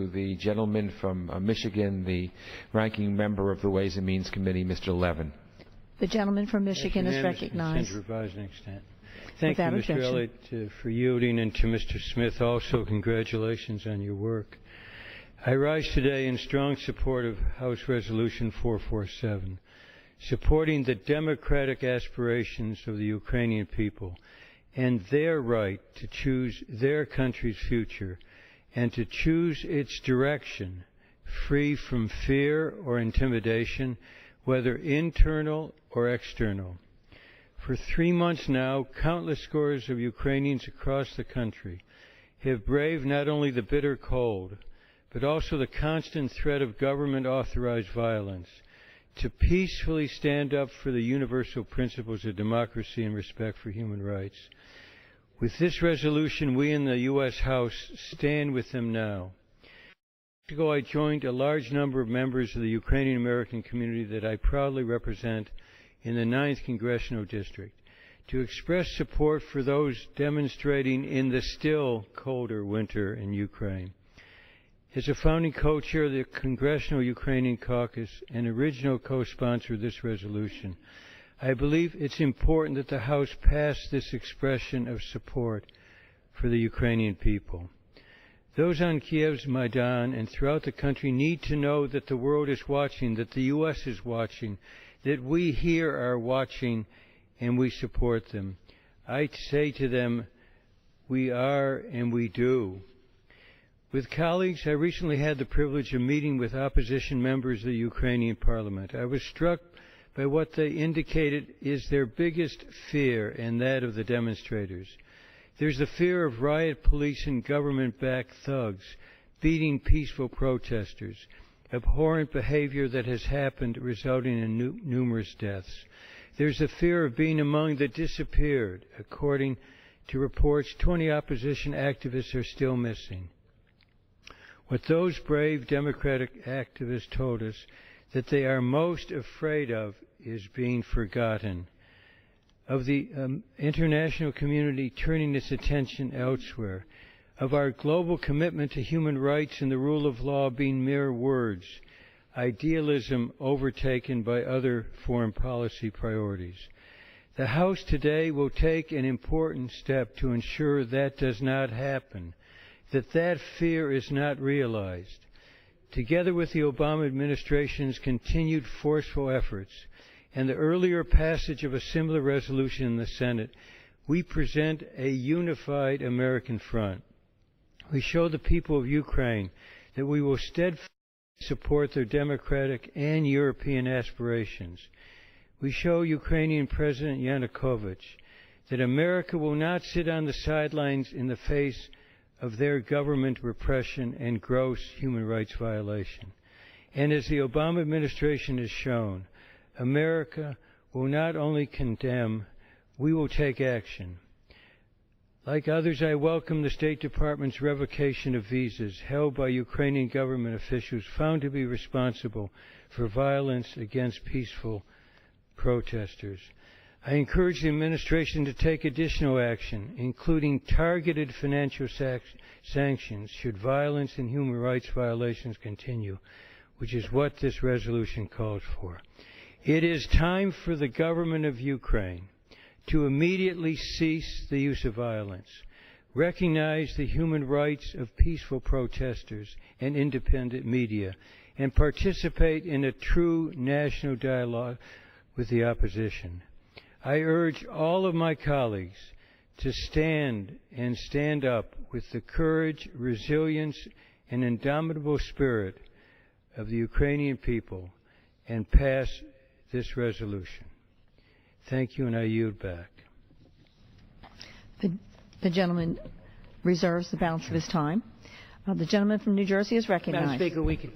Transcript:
The gentleman from Michigan, the ranking member of the Ways and Means Committee, Mr. Levin. The gentleman from Michigan is recognized. Thank you, Mr. Elliott, for yielding, and to Mr. Smith also, congratulations on your work. I rise today in strong support of House Resolution 447, supporting the democratic aspirations of the Ukrainian people and their right to choose their country's future and to choose its direction, free from fear or intimidation, whether internal or external. For 3 months now, countless scores of Ukrainians across the country have braved not only the bitter cold, but also the constant threat of government-authorized violence to peacefully stand up for the universal principles of democracy and respect for human rights. With this resolution, we in the U.S. House stand with them now. Years ago, I joined a large number of members of the Ukrainian American community that I proudly represent in the 9th Congressional District to express support for those demonstrating in the still colder winter in Ukraine. As a founding co-chair of the Congressional Ukrainian Caucus and original co-sponsor of this resolution, I believe it's important that the House pass this expression of support for the Ukrainian people. Those on Kiev's Maidan and throughout the country need to know that the world is watching, that the U.S. is watching, that we here are watching, and we support them. I say to them, we are and we do. With colleagues, I recently had the privilege of meeting with opposition members of the Ukrainian parliament. I was struck by what they indicated is their biggest fear and that of the demonstrators. There's the fear of riot police and government-backed thugs beating peaceful protesters, abhorrent behavior that has happened resulting in numerous deaths. There's the fear of being among the disappeared. According to reports, 20 opposition activists are still missing. What those brave democratic activists told us that they are most afraid of is being forgotten, of the international community turning its attention elsewhere, of our global commitment to human rights and the rule of law being mere words, idealism overtaken by other foreign policy priorities. The House today will take an important step to ensure that does not happen, that fear is not realized. Together with the Obama administration's continued forceful efforts and the earlier passage of a similar resolution in the Senate, we present a unified American front. We show the people of Ukraine that we will steadfastly support their democratic and European aspirations. We show Ukrainian President Yanukovych that America will not sit on the sidelines in the face of their government repression and gross human rights violation. And as the Obama administration has shown, America will not only condemn, we will take action. Like others, I welcome the State Department's revocation of visas held by Ukrainian government officials found to be responsible for violence against peaceful protesters. I encourage the administration to take additional action, including targeted financial sanctions should violence and human rights violations continue, which is what this resolution calls for. It is time for the government of Ukraine to immediately cease the use of violence, recognize the human rights of peaceful protesters and independent media, and participate in a true national dialogue with the opposition. I urge all of my colleagues to stand up with the courage, resilience, and indomitable spirit of the Ukrainian people and pass this resolution. Thank you, and I yield back. The gentleman reserves the balance of his time. The gentleman from New Jersey is recognized. Madam Speaker, we can